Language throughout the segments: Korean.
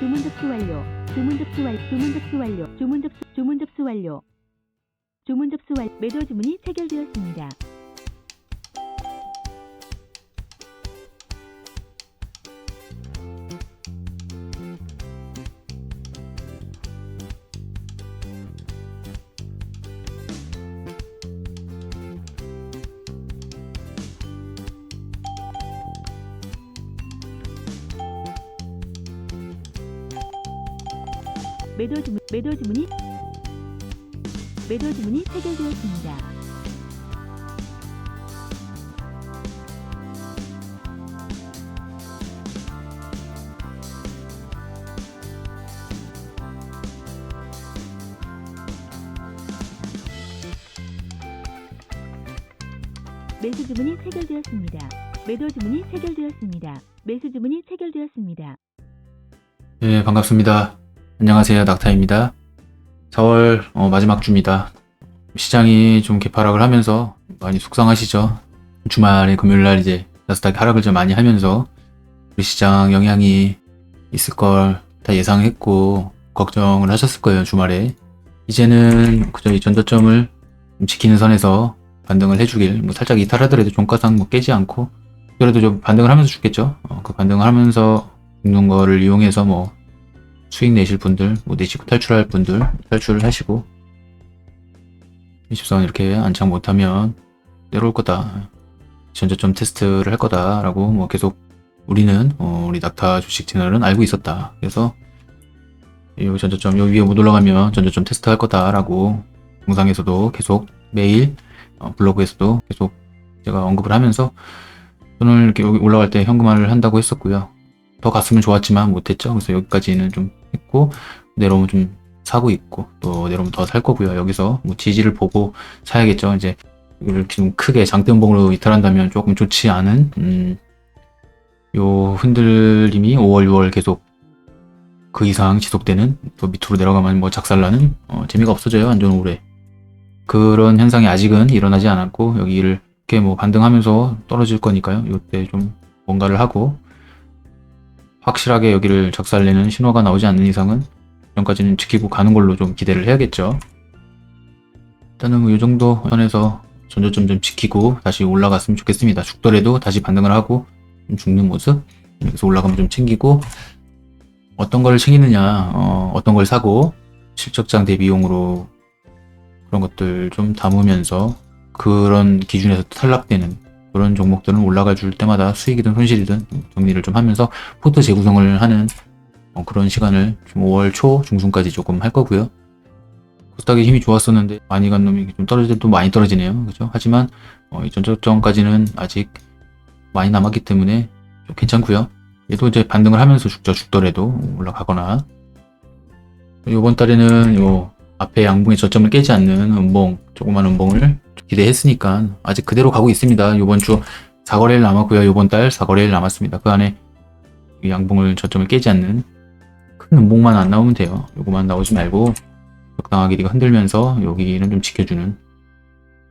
주문 접수 완료. 주문 접수 완료. 주문 접수 완료. 주문 접수 완료. 주문 접수 완료. 매도 주문이 체결되었습니다. 매도 주문이 체결되었습니다. 매수 주문이 체결되었습니다. 매도 주문이 체결되었습니다. 매수 주문이 체결되었습니다. 네, 반갑습니다. 안녕하세요, 낙타입니다. 4월 마지막 주입니다. 시장이 좀 개파락을 하면서 많이 속상하시죠? 주말에 금요일날 이제 나스닥이 하락을 좀 많이 하면서 우리 시장 영향이 있을 걸 다 예상했고 걱정을 하셨을 거예요, 주말에. 이제는 그저 이 전저점을 지키는 선에서 반등을 해주길, 뭐 살짝 이탈하더라도 종가상 뭐 깨지 않고 그래도 좀 반등을 하면서 죽겠죠. 그 반등을 하면서 죽는 거를 이용해서 뭐 수익 내실 분들, 뭐 내시고 탈출할 분들 탈출을 하시고 24원 이렇게 안착 못하면 내려올 거다, 전저점 테스트를 할 거다 라고 뭐 계속 우리는 우리 낙타 주식 채널은 알고 있었다. 그래서 이 전저점 여기 위에 못 올라가면 전저점 테스트 할 거다 라고 영상에서도 계속 매일 블로그에서도 계속 제가 언급을 하면서 오늘 이렇게 여기 올라갈 때 현금화를 한다고 했었고요. 더 갔으면 좋았지만 못했죠. 그래서 여기까지는 좀 했고 내려오면 좀 사고 있고 또 내려오면 더 살 거고요. 여기서 뭐 지지를 보고 사야겠죠. 이제 이렇게 좀 크게 장대음봉으로 이탈한다면 조금 좋지 않은 요 흔들림이 5월 6월 계속 그 이상 지속되는, 또 밑으로 내려가면 뭐 작살나는 재미가 없어져요. 안 좋은 오래. 그런 현상이 아직은 일어나지 않았고 여기를 이렇게 뭐 반등하면서 떨어질 거니까요. 이때 좀 뭔가를 하고 확실하게 여기를 작살내는 신호가 나오지 않는 이상은 전까지는 지키고 가는 걸로 좀 기대를 해야겠죠. 일단은 뭐 이 정도 선에서 전저점 좀 지키고 다시 올라갔으면 좋겠습니다. 죽더라도 다시 반등을 하고 좀 죽는 모습, 여기서 올라가면 좀 챙기고, 어떤 걸 챙기느냐, 어떤 걸 사고 실적장 대비용으로 그런 것들 좀 담으면서 그런 기준에서 탈락되는 그런 종목들은 올라가 줄 때마다 수익이든 손실이든 정리를 좀 하면서 포트 재구성을 하는 그런 시간을 좀 5월 초 중순까지 조금 할 거고요. 코스닥이 힘이 좋았었는데 많이 간 놈이 좀 떨어질 때 또 많이 떨어지네요. 그죠? 하지만 이 전저점까지는 아직 많이 남았기 때문에 좀 괜찮고요. 얘도 이제 반등을 하면서 죽더라도 올라가거나, 이번 달에는 요 앞에 양봉의 저점을 깨지 않는 음봉, 조그만 음봉을 기대했으니까 아직 그대로 가고 있습니다. 이번 주 4거래일 남았고요. 이번 달 4거래일 남았습니다. 그 안에 이 양봉을 저점을 깨지 않는 큰 음봉만 안 나오면 돼요. 요거만 나오지 말고 적당하게 네가 흔들면서 여기는 좀 지켜주는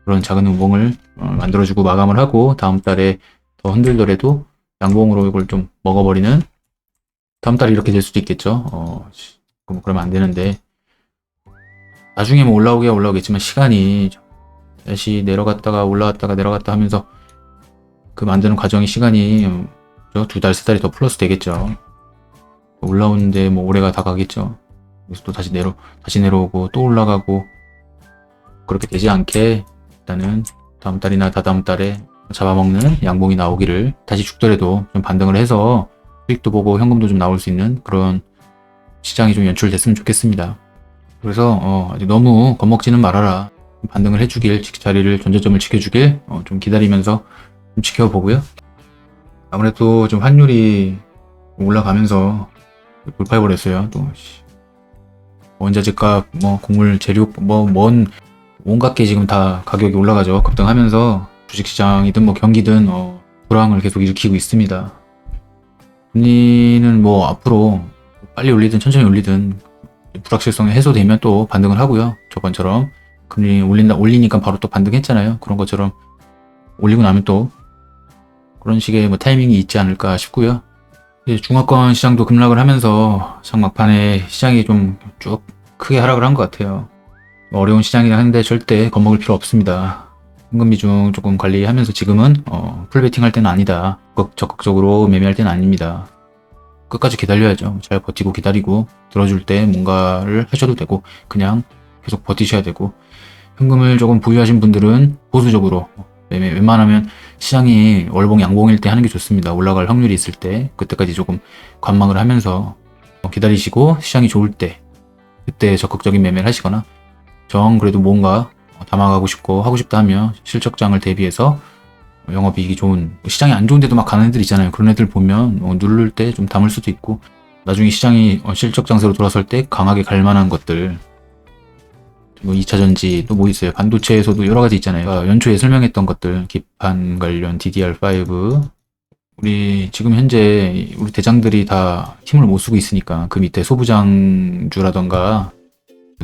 그런 작은 음봉을 만들어주고 마감을 하고, 다음 달에 더 흔들더라도 양봉으로 이걸 좀 먹어버리는, 다음 달에 이렇게 될 수도 있겠죠. 그러면 안 되는데, 나중에 뭐 올라오겠지만 시간이 다시 내려갔다가 올라갔다가 내려갔다 하면서 그 만드는 과정의 시간이 2달, 3달이 더 플러스 되겠죠. 올라오는데 뭐 올해가 다 가겠죠. 그래서 또 다시 내려오고 또 올라가고, 그렇게 되지 않게 일단은 다음 달이나 다다음 달에 잡아먹는 양봉이 나오기를, 다시 죽더라도 좀 반등을 해서 수익도 보고 현금도 좀 나올 수 있는 그런 시장이 좀 연출됐으면 좋겠습니다. 그래서 아직 너무 겁먹지는 말아라. 반등을 해주길, 자리를, 전저점을 지켜주길 좀 기다리면서 좀 지켜보고요. 아무래도 좀 환율이 올라가면서 돌파해버렸어요. 또 원자재값, 뭐 곡물 재료, 뭔 온갖 게 지금 다 가격이 올라가죠. 급등하면서 주식시장이든 뭐 경기든 불황을 계속 일으키고 있습니다. 금리는 뭐 앞으로 빨리 올리든 천천히 올리든 불확실성이 해소되면 또 반등을 하고요. 저번처럼 금리 올리니까 바로 또 반등했잖아요. 그런 것처럼 올리고 나면 또 그런 식의 뭐 타이밍이 있지 않을까 싶고요. 이제 중화권 시장도 급락을 하면서 막판에 시장이 좀 쭉 크게 하락을 한 것 같아요. 어려운 시장이긴 한데 절대 겁먹을 필요 없습니다. 현금 비중 조금 관리하면서 지금은 풀베팅 할 때는 아니다. 적극적으로 매매할 때는 아닙니다. 끝까지 기다려야죠. 잘 버티고 기다리고 들어줄 때 뭔가를 하셔도 되고 그냥 계속 버티셔야 되고, 현금을 조금 보유하신 분들은 보수적으로 매매, 웬만하면 시장이 월봉 양봉일 때 하는 게 좋습니다. 올라갈 확률이 있을 때 그때까지 조금 관망을 하면서 기다리시고 시장이 좋을 때 그때 적극적인 매매를 하시거나, 정 그래도 뭔가 담아가고 싶고 하고 싶다 하면 실적장을 대비해서 영업이익이 좋은, 시장이 안 좋은데도 막 가는 애들 있잖아요. 그런 애들 보면 누를 때 좀 담을 수도 있고, 나중에 시장이 실적 장세로 돌아설 때 강하게 갈 만한 것들, 뭐 2차전지 또 뭐 있어요. 반도체에서도 여러 가지 있잖아요. 연초에 설명했던 것들, 기판 관련 DDR5, 우리 지금 현재 우리 대장들이 다 힘을 못 쓰고 있으니까 그 밑에 소부장주라던가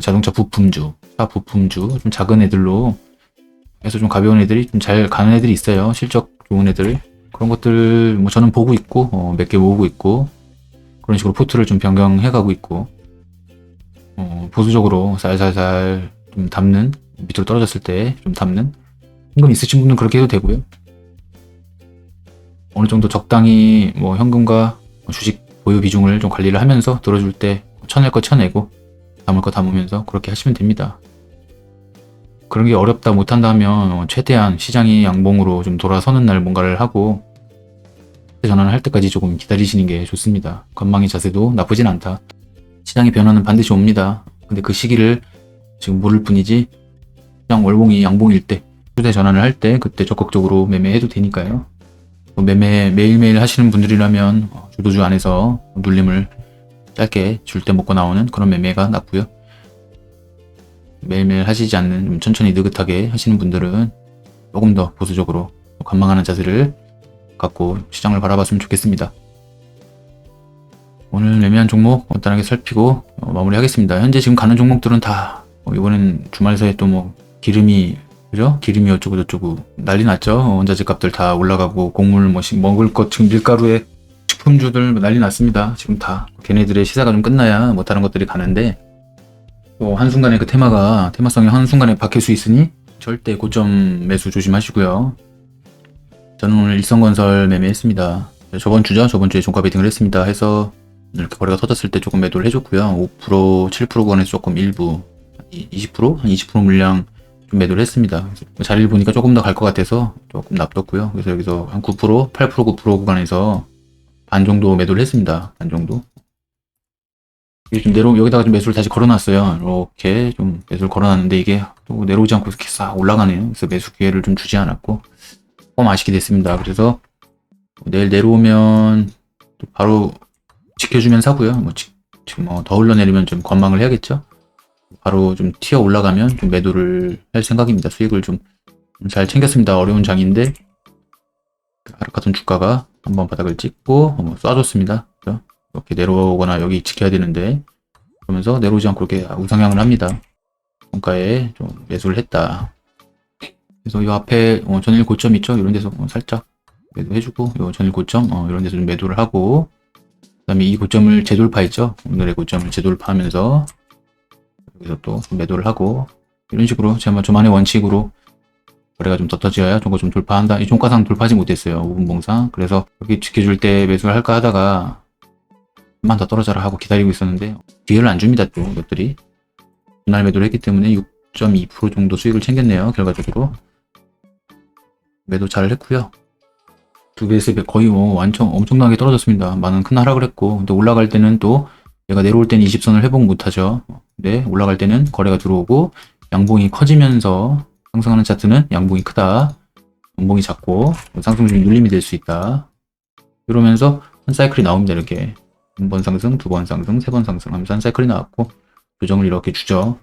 자동차 부품주, 차 부품주, 좀 작은 애들로 해서 좀 가벼운 애들이 좀 잘 가는 애들이 있어요. 실적 좋은 애들. 그런 것들 뭐 저는 보고 있고 몇 개 모으고 있고, 그런 식으로 포트를 좀 변경해 가고 있고, 보수적으로 살살살 좀 담는, 밑으로 떨어졌을 때 좀 담는, 현금 있으신 분은 그렇게 해도 되고요. 어느 정도 적당히 뭐 현금과 주식 보유 비중을 좀 관리를 하면서 들어줄 때 쳐낼 거 쳐내고 담을 거 담으면서 그렇게 하시면 됩니다. 그런 게 어렵다 못한다 하면 최대한 시장이 양봉으로 좀 돌아서는 날 뭔가를 하고 전환을 할 때까지 조금 기다리시는 게 좋습니다. 건망의 자세도 나쁘진 않다. 시장의 변화는 반드시 옵니다. 근데 그 시기를 지금 모를 뿐이지, 시장 월봉이 양봉일 때, 추세 전환을 할 때 그때 적극적으로 매매해도 되니까요. 매매 매일매일 하시는 분들이라면 주도주 안에서 눌림을 짧게 줄 때 먹고 나오는 그런 매매가 낫고요. 매일매일 하시지 않는 좀 천천히 느긋하게 하시는 분들은 조금 더 보수적으로 관망하는 자세를 갖고 시장을 바라봤으면 좋겠습니다. 오늘 매매한 종목 간단하게 살피고 마무리하겠습니다. 현재 지금 가는 종목들은 다 이번엔 주말사에 또 뭐 기름이, 그죠? 기름이 어쩌고 저쩌고 난리 났죠. 원자재 값들 다 올라가고 곡물 뭐 먹을 것, 지금 밀가루에 식품주들 난리 났습니다. 지금 다 걔네들의 시세가 좀 끝나야 뭐 다른 것들이 가는데, 또 한순간에 그 테마성이 한순간에 박힐 수 있으니 절대 고점 매수 조심하시고요. 저는 오늘 일성건설 매매했습니다. 저번 주죠? 저번 주에 종가 베팅을 했습니다. 해서 이렇게 거래가 터졌을 때 조금 매도를 해줬고요. 5%, 7% 구간에서 조금 일부 20%? 한 20% 물량 좀 매도를 했습니다. 자리를 보니까 조금 더 갈 것 같아서 조금 놔뒀고요. 그래서 여기서 한 9%, 8%, 9% 구간에서 반 정도 매도를 했습니다. 반 정도. 좀 여기다가 좀 매수를 다시 걸어놨어요. 이렇게 좀 매수를 걸어놨는데 이게 또 내려오지 않고 이렇게 싹 올라가네요. 그래서 매수 기회를 좀 주지 않았고 조금 아쉽게 됐습니다. 그래서 내일 내려오면 또 바로 지켜주면 사고요. 뭐 지금 더 흘러내리면 좀 관망을 해야겠죠. 바로 좀 튀어 올라가면 좀 매도를 할 생각입니다. 수익을 좀 잘 챙겼습니다. 어려운 장인데 하락하던 주가가 한번 바닥을 찍고 한번 쏴줬습니다. 그렇죠? 이렇게 내려오거나 여기 지켜야 되는데 그러면서 내려오지 않고 이렇게 우상향을 합니다. 종가에 좀 매수를 했다. 그래서 이 앞에 전일 고점 있죠? 이런 데서 살짝 매도해주고, 요 전일 고점 이런 데서 좀 매도를 하고, 그 다음에 이 고점을 재돌파했죠? 오늘의 고점을 재돌파하면서 여기서 또 매도를 하고, 이런 식으로 제가 저만의 원칙으로 거래가 좀 떴어져야 종가 좀 돌파한다. 이 종가상 돌파하지 못했어요. 5분 봉상. 그래서 여기 지켜줄 때 매수를 할까 하다가 좀만 더 떨어져라 하고 기다리고 있었는데 기회를 안 줍니다. 또 이것들이 분할 매도를 했기 때문에 6.2% 정도 수익을 챙겼네요. 결과적으로 매도 잘 했고요. 두 배, 세 배 거의 엄청나게 떨어졌습니다. 많은 큰 하락을 했고, 근데 올라갈 때는 또 얘가 내려올 때는 20선을 회복 못하죠. 근데 올라갈 때는 거래가 들어오고 양봉이 커지면서 상승하는 차트는 양봉이 크다, 양봉이 작고 상승 중 눌림이 될 수 있다. 이러면서 한 사이클이 나옵니다. 이렇게 한 번 상승, 두 번 상승, 세 번 상승 하면서 한 사이클이 나왔고 조정을 이렇게 주죠.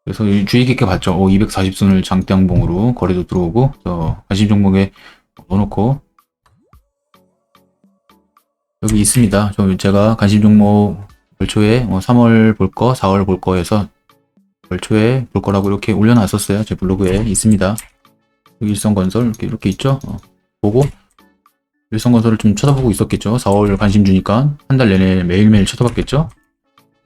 그래서 주의 깊게 봤죠. 240선을 장대양봉으로 거래도 들어오고, 관심 종목에 넣어놓고 여기 있습니다. 제가 관심 종목 월초에 3월 볼 거, 4월 볼 거에서 월초에 볼 거라고 이렇게 올려놨었어요. 제 블로그에 있습니다. 여기 일성건설 이렇게 있죠. 보고 일성건설을 좀 쳐다보고 있었겠죠. 4월 관심 주니까 한 달 내내 매일매일 쳐다봤겠죠.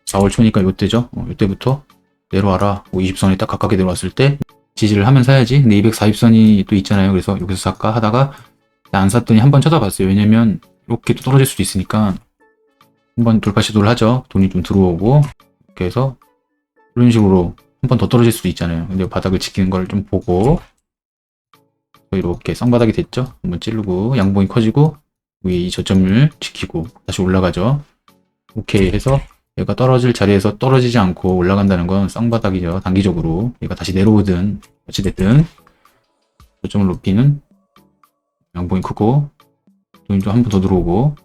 4월 초니까 요때죠. 요때부터 내려와라. 20선이 딱 가깝게 내려왔을 때 지지를 하면 사야지. 근데 240선이 또 있잖아요. 그래서 여기서 살까 하다가 안 샀더니 한번 쳐다봤어요. 왜냐면 이렇게 또 떨어질 수도 있으니까 한번 돌파 시도를 하죠. 돈이 좀 들어오고 이렇게 해서 이런 식으로 한 번 더 떨어질 수도 있잖아요. 근데 바닥을 지키는 걸 좀 보고 이렇게 쌍바닥이 됐죠. 한번 찌르고 양봉이 커지고 이 저점을 지키고 다시 올라가죠. 오케이 해서 얘가 떨어질 자리에서 떨어지지 않고 올라간다는 건 쌍바닥이죠. 단기적으로 얘가 다시 내려오든 어찌됐든 저점을 높이는 양봉이 크고 돈이 좀 한 번 더 들어오고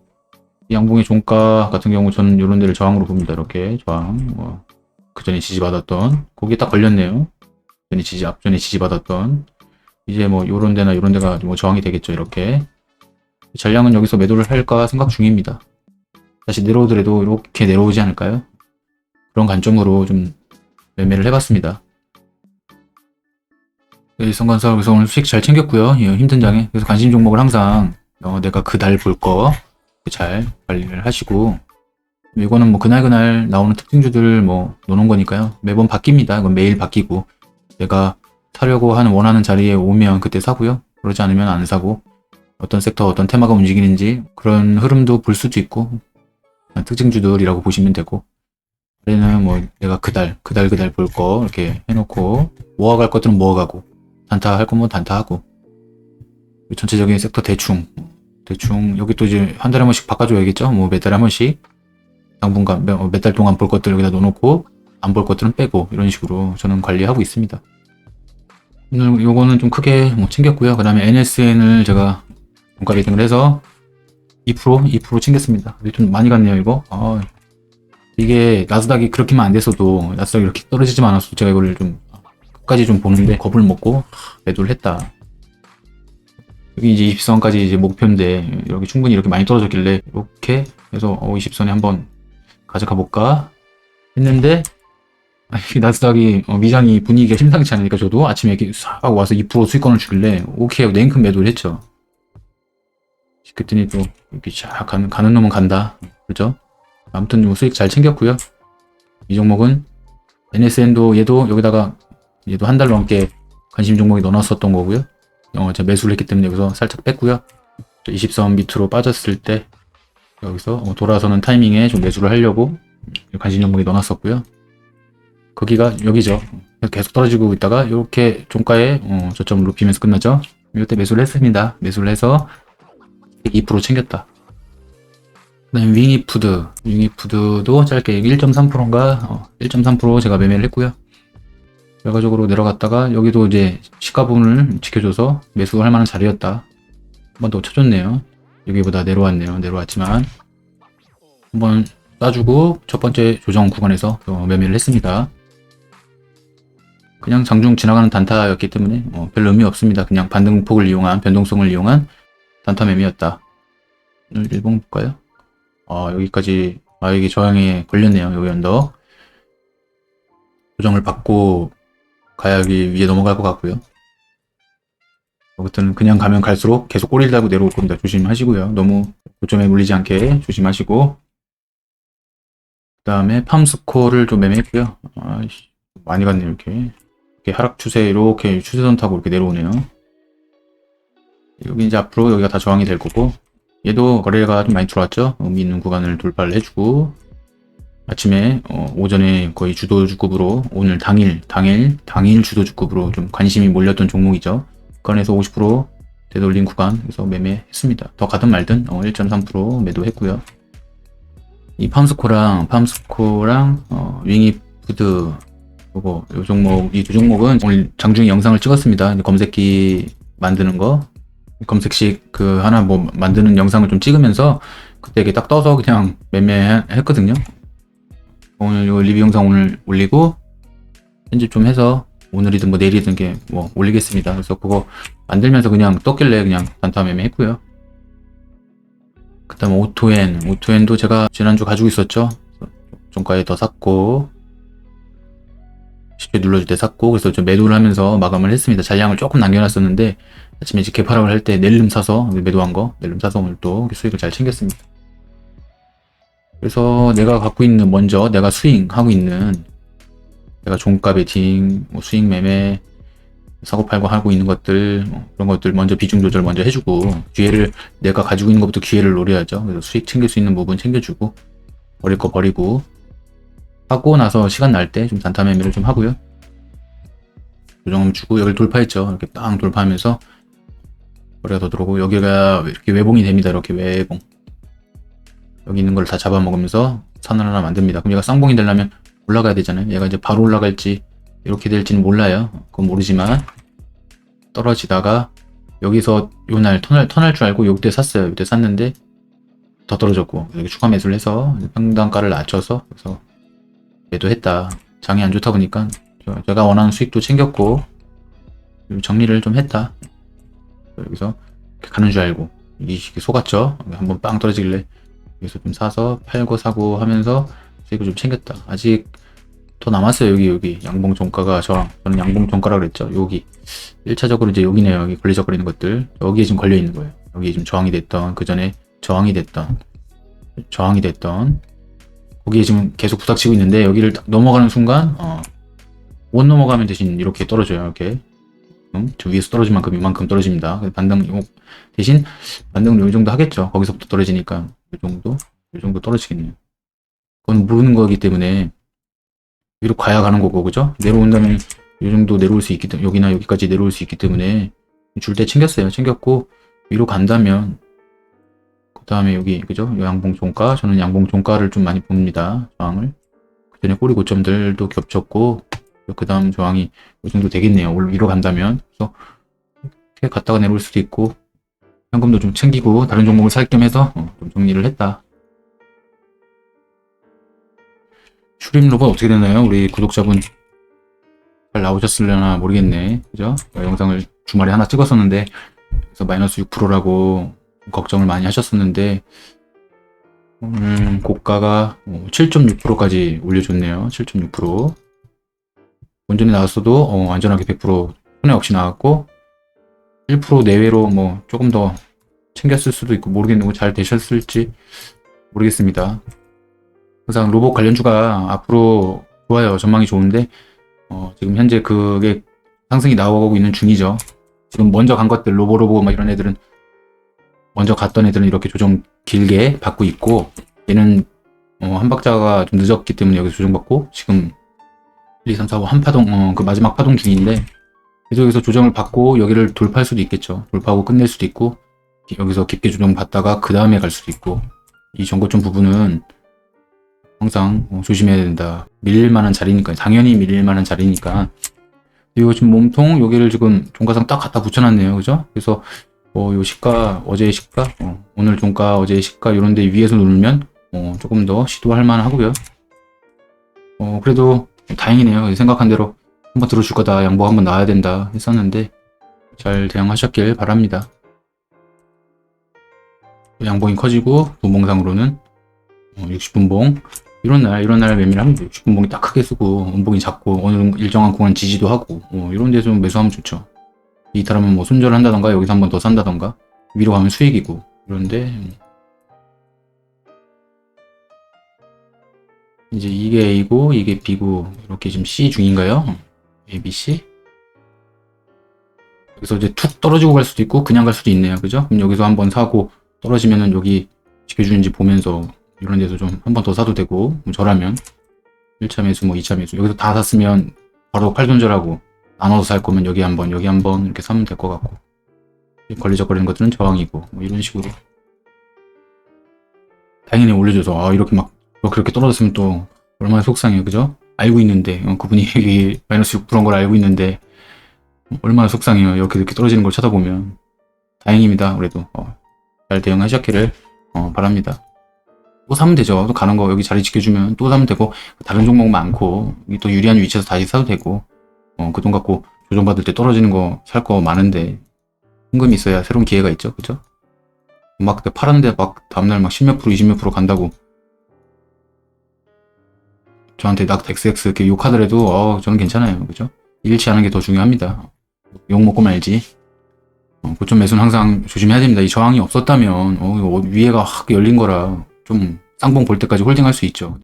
이 양봉의 종가 같은 경우 저는 이런 데를 저항으로 봅니다. 이렇게 저항 그 전에 지지받았던 거기에 딱 걸렸네요. 앞전에 지지받았던 이제 뭐 요런 데나 요런 데가 뭐 저항이 되겠죠. 이렇게 전량은 여기서 매도를 할까 생각 중입니다. 다시 내려오더라도 이렇게 내려오지 않을까요? 그런 관점으로 좀 매매를 해봤습니다. 일성건설 그래서 오늘 수익 잘 챙겼고요. 힘든 장에 그래서 관심 종목을 항상 내가 그달 볼 거 잘 관리를 하시고 이거는 뭐 그날 나오는 특징주들 뭐 노는 거니까요. 매번 바뀝니다. 이건 매일 바뀌고 내가 사려고 하는 원하는 자리에 오면 그때 사고요. 그러지 않으면 안 사고 어떤 섹터 어떤 테마가 움직이는지 그런 흐름도 볼 수도 있고 특징주들이라고 보시면 되고 그래는 뭐 내가 그달 볼 거 이렇게 해놓고 모아갈 것들은 모아가고 단타 할 거면 단타하고 전체적인 섹터 대충 여기 또 이제 한 달에 한 번씩 바꿔줘야겠죠. 뭐 몇 달에 한 번씩 당분간 몇 달 동안 볼 것들 여기다 넣어놓고 안 볼 것들은 빼고 이런 식으로 저는 관리하고 있습니다. 오늘 요거는 좀 크게 챙겼고요. 그 다음에 NSN을 제가 종가 베팅을 해서 2% 챙겼습니다. 좀 많이 갔네요 이거. 이게 나스닥이 그렇게만 안 됐어도 나스닥이 이렇게 떨어지지만 않았어도 제가 이거를 좀 끝까지 좀 보는데 겁을 먹고 매도를 했다. 여기 이제 20선까지 이제 목표인데 여기 충분히 이렇게 많이 떨어졌길래 이렇게 해서 20선에 한번 가져가 볼까 했는데 나스닥이 미장이 분위기가 심상치 않으니까 저도 아침에 이렇게 싹 와서 2% 수익권을 주길래 오케이 하고 냉큼 매도를 했죠. 그랬더니 또 이렇게 쫙 가는 놈은 간다. 그죠? 아무튼 뭐 수익 잘 챙겼고요. 이 종목은 NSN도 얘도 여기다가 얘도 한 달 넘게 관심 종목에 넣어놨었던 거고요. 제가 매수를 했기 때문에 여기서 살짝 뺐고요. 20선 밑으로 빠졌을 때 여기서 돌아서는 타이밍에 좀 매수를 하려고 관심 종목에 넣어놨었고요. 거기가 여기죠. 계속 떨어지고 있다가 이렇게 종가에 저점을 높이면서 끝나죠. 이때 매수를 했습니다. 매수를 해서 2% 챙겼다. 그 다음에 윙이푸드도 짧게 1.3%인가 1.3% 제가 매매를 했고요. 결과적으로 내려갔다가 여기도 이제 시가분을 지켜줘서 매수할 만한 자리였다. 한 번 더 쳐줬네요. 여기보다 내려왔지만 한번 쏴주고 첫 번째 조정 구간에서 매매를 했습니다. 그냥 장중 지나가는 단타였기 때문에 별 의미 없습니다. 그냥 반등폭을 이용한 변동성을 이용한 단타 매매였다. 오늘 일봉 볼까요? 여기까지 여기 저항에 걸렸네요. 여기 언덕 조정을 받고 가야 여기 위에 넘어갈 것 같고요. 아무튼 그냥 가면 갈수록 계속 꼬리를 달고 내려올 겁니다. 조심하시고요. 너무 고점에 물리지 않게 조심하시고 그 다음에 팜스코를 좀 매매했고요. 많이 갔네요. 이렇게 하락 추세 이렇게 추세선 타고 이렇게 내려오네요. 여기 이제 앞으로 여기가 다 저항이 될 거고 얘도 거래가 좀 많이 들어왔죠. 의미 있는 구간을 돌파를 해주고 아침에 오전에 거의 주도주급으로 오늘 당일 주도주급으로 좀 관심이 몰렸던 종목이죠. 구간에서 50% 되돌린 구간에서 매매했습니다. 더 가든 말든 1.3% 매도했고요. 이 팜스코랑 윙이푸드 요거 요 종목 이 두 종목은 오늘 장중에 영상을 찍었습니다. 검색기 만드는 거 검색식 하나 뭐 만드는 영상을 좀 찍으면서 그때 이게 딱 떠서 그냥 매매했거든요. 오늘 요 리뷰 영상 오늘 올리고 편집 좀 해서 오늘이든 뭐 내일이든 게 뭐 올리겠습니다. 그래서 그거 만들면서 그냥 떴길래 그냥 단타 매매했고요. 그 다음 오토엔도 제가 지난주 가지고 있었죠. 종가에 더 샀고 쉽게 눌러줄 때 샀고, 그래서 좀 매도를 하면서 마감을 했습니다. 잔량을 조금 남겨놨었는데 아침에 이제 개파락을 할 때 낼름 사서 매도한 거 낼름 사서 오늘 또 수익을 잘 챙겼습니다. 그래서 내가 갖고 있는 먼저 내가 스윙하고 있는 내가 종가 베팅, 뭐 수익 매매, 사고 팔고 하고 있는 것들 그런 것들 먼저 비중 조절 먼저 해주고 기회를 내가 가지고 있는 것부터 기회를 노려야죠. 그래서 수익 챙길 수 있는 부분 챙겨주고 버릴 거 버리고 하고 나서 시간 날 때 좀 단타 매매를 좀 하고요. 조정 주고 여기를 돌파했죠. 이렇게 빵 돌파하면서 거래가 더 들어오고 여기가 이렇게 외봉이 됩니다. 이렇게 외봉 여기 있는 걸 다 잡아먹으면서 선을 하나 만듭니다. 그럼 얘가 쌍봉이 되려면 올라가야 되잖아요. 얘가 이제 바로 올라갈지 이렇게 될지는 몰라요. 그건 모르지만 떨어지다가 여기서 요날 턴할 줄 알고 요때 샀어요. 요때 샀는데 더 떨어졌고 여기 추가 매수를 해서 평단가를 낮춰서 그래서 매도했다. 장이 안 좋다 보니까 제가 원하는 수익도 챙겼고 정리를 좀 했다. 여기서 가는 줄 알고 이 시기 속았죠. 한번 빵 떨어지길래 여기서 좀 사서 팔고 사고 하면서 수익을 좀 챙겼다. 아직 더 남았어요. 여기 양봉 종가가 저는 양봉 종가라 그랬죠. 여기 1차적으로 이제 여기네요. 여기 걸리적거리는 것들 여기에 지금 걸려 있는 거예요. 여기에 지금 저항이 됐던 그 전에 저항이 됐던 거기에 지금 계속 부닥치고 있는데 여기를 딱 넘어가는 순간 못 넘어가면 대신 이렇게 떨어져요. 이렇게 저 위에서 떨어진 만큼 이만큼 떨어집니다. 반등 대신 반등을 이 정도 하겠죠. 거기서부터 떨어지니까 이 정도 떨어지겠네요. 그건 모르는 거기 때문에 위로 가야 가는 거고 그죠? 내려온다면 이 정도 내려올 수 있기 때문에 여기나 여기까지 내려올 수 있기 때문에 줄 때 챙겼어요. 챙겼고 위로 간다면 그 다음에 여기 그죠? 양봉 종가 저는 양봉 종가를 좀 많이 봅니다. 저항을 그 전에 꼬리 고점들도 겹쳤고 그 다음 저항이 이 정도 되겠네요. 위로 간다면 그래서 이렇게 갔다가 내려올 수도 있고 현금도 좀 챙기고 다른 종목을 살 겸 해서 좀 정리를 했다. 슈림 로봇 어떻게 되나요? 우리 구독자분 잘 나오셨으려나 모르겠네. 그죠? 영상을 주말에 하나 찍었었는데 그래서 마이너스 6%라고 걱정을 많이 하셨었는데 오늘 고가가 7.6%까지 올려줬네요. 7.6%. 원전에 나왔어도 안전하게 100% 손해 없이 나왔고 1% 내외로 뭐 조금 더 챙겼을 수도 있고 모르겠는데 잘 되셨을지 모르겠습니다. 항상 로봇 관련주가 앞으로 좋아요. 전망이 좋은데 지금 현재 그게 상승이 나오고 있는 중이죠. 지금 먼저 간 것들 로보로보 막 이런 애들은 먼저 갔던 애들은 이렇게 조정 길게 받고 있고 얘는 한 박자가 좀 늦었기 때문에 여기서 조정받고 지금 1, 2, 3, 4, 5 한 파동 그 마지막 파동 중인데 그래서 여기서 조정을 받고 여기를 돌파할 수도 있겠죠. 돌파하고 끝낼 수도 있고 여기서 깊게 조정받다가 그 다음에 갈 수도 있고 이 정고점 부분은 항상 조심해야 된다. 밀릴 만한 자리니까 당연히 밀릴 만한 자리니까 이거 지금 몸통 여기를 지금 종가상 딱 갖다 붙여놨네요. 그죠? 그래서 요 시가 어제의 시가 오늘 종가 어제의 시가 이런 데 위에서 누르면 조금 더 시도할 만하고요. 그래도 다행이네요. 생각한 대로 한번 들어줄 거다. 양보 한번 나와야 된다 했었는데 잘 대응하셨길 바랍니다. 양봉이 커지고 분봉상으로는 60분봉 이런 날 매매를 하면 60분봉이 딱 크게 쓰고 음봉이 작고 어느 일정한 구간 지지도 하고 이런 데서 매수하면 좋죠. 이탈하면 뭐 손절을 한다던가 여기서 한 번 더 산다던가 위로 가면 수익이고 이런데 이제 이게 A고 이게 B고 이렇게 지금 C 중인가요? A, B, C 여기서 이제 툭 떨어지고 갈 수도 있고 그냥 갈 수도 있네요. 그죠? 그럼 여기서 한번 사고 떨어지면은 여기 지켜주는지 보면서 이런 데서 좀 한 번 더 사도 되고 저라면 1차 매수 뭐 2차 매수 여기서 다 샀으면 바로 팔 손절하고 나눠서 살 거면 여기 한번 이렇게 사면 될 것 같고 걸리적거리는 것들은 저항이고 뭐 이런 식으로 당연히 올려줘서 이렇게 막 그렇게 떨어졌으면 또 얼마나 속상해요. 그죠? 알고 있는데 그분이 여기 마이너스 6%인 걸 알고 있는데 얼마나 속상해요. 이렇게 떨어지는 걸 쳐다보면 다행입니다. 그래도 잘 대응하셨기를 바랍니다. 또 사면 되죠. 또 가는 거 여기 자리 지켜주면 또 사면 되고 다른 종목 많고 또 유리한 위치에서 다시 사도 되고 그 돈 갖고 조정받을 때 떨어지는 거 살 거 많은데 현금이 있어야 새로운 기회가 있죠. 그죠? 막 그때 팔았는데 막 다음날 막 10몇 프로 20몇 프로 간다고 저한테 XX 이렇게 욕하더라도 저는 괜찮아요. 그죠? 잃지 않은 게 더 중요합니다. 욕 먹고 말지. 고점 매수는 항상 조심해야 됩니다. 이 저항이 없었다면 이거 위에가 확 열린 거라 좀 쌍봉 볼 때까지 홀딩할 수 있죠.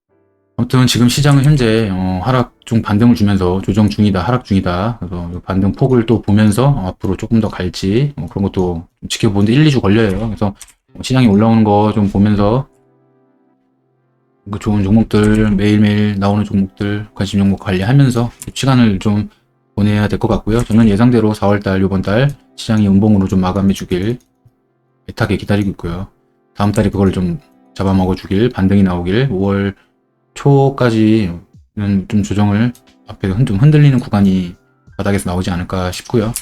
아무튼 지금 시장은 현재 하락 중 반등을 주면서 조정 중이다, 하락 중이다. 그래서 이 반등 폭을 또 보면서 앞으로 조금 더 갈지 그런 것도 좀 지켜보는데 1, 2주 걸려요. 그래서 시장이 올라오는 거 좀 보면서 그 좋은 종목들, 매일매일 나오는 종목들, 관심 종목 관리하면서 시간을 좀 보내야 될 것 같고요. 저는 예상대로 4월달, 이번 달 시장이 음봉으로 좀 마감해 주길 애타게 기다리고 있고요. 다음 달에 그걸 좀 잡아먹어 주길, 반등이 나오길, 5월 초까지는 좀 조정을 앞에 좀 흔들리는 구간이 바닥에서 나오지 않을까 싶고요.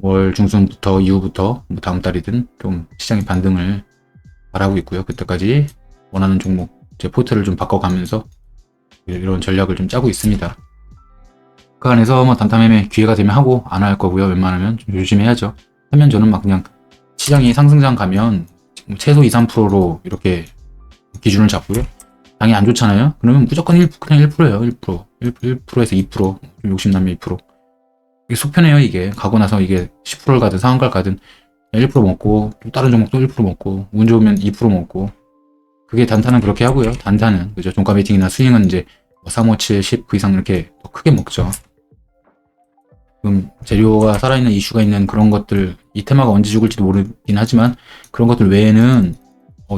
5월 중순부터 이후부터 뭐 다음 달이든 좀 시장의 반등을 바라고 있고요. 그때까지 원하는 종목 제 포트를 좀 바꿔가면서 이런 전략을 좀 짜고 있습니다. 그 안에서 뭐 단타 매매 기회가 되면 하고 안 할 거고요. 웬만하면 좀 조심해야죠. 하면 저는 막 그냥 시장이 상승장 가면 최소 2, 3%로 이렇게 기준을 잡고요. 장이 안 좋잖아요. 그러면 무조건 그냥 1%예요. 1%. 1%에서 2%. 좀 욕심나면 2%. 이게 속편해요. 이게 가고 나서 이게 10%를 가든 상한가를 가든 1% 먹고 또 다른 종목도 1% 먹고 운 좋으면 2% 먹고 그게 단타는 그렇게 하고요. 단타는 그죠. 종가 베이팅이나 스윙은 이제 357, 10 그 이상 이렇게 더 크게 먹죠. 지금 재료가 살아있는 이슈가 있는 그런 것들 이 테마가 언제 죽을지도 모르긴 하지만 그런 것들 외에는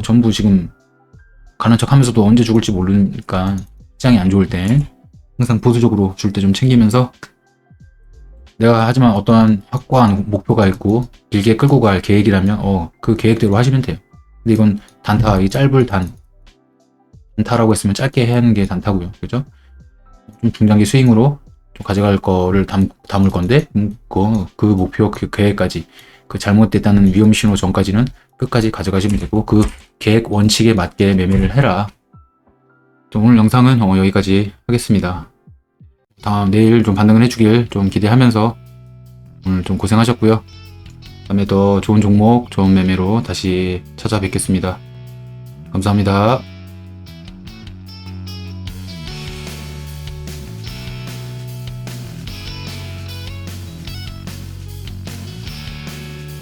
전부 지금 가는 척 하면서도 언제 죽을지 모르니까 시장이 안 좋을 때 항상 보수적으로 줄 때 좀 챙기면서 내가 하지만 어떠한 확고한 목표가 있고 길게 끌고 갈 계획이라면 그 계획대로 하시면 돼요. 근데 이건 단타, 이 짧을 단타라고 했으면 짧게 하는 게 단타고요. 그죠? 좀 중장기 스윙으로 좀 가져갈 거를 담을 건데 그 목표, 그 계획까지 그 잘못됐다는 위험 신호 전까지는 끝까지 가져가시면 되고 그 계획 원칙에 맞게 매매를 해라. 오늘 영상은 여기까지 하겠습니다. 내일 좀 반등을 해주길 좀 기대하면서 오늘 좀 고생하셨고요. 다음에 더 좋은 종목, 좋은 매매로 다시 찾아뵙겠습니다. 감사합니다.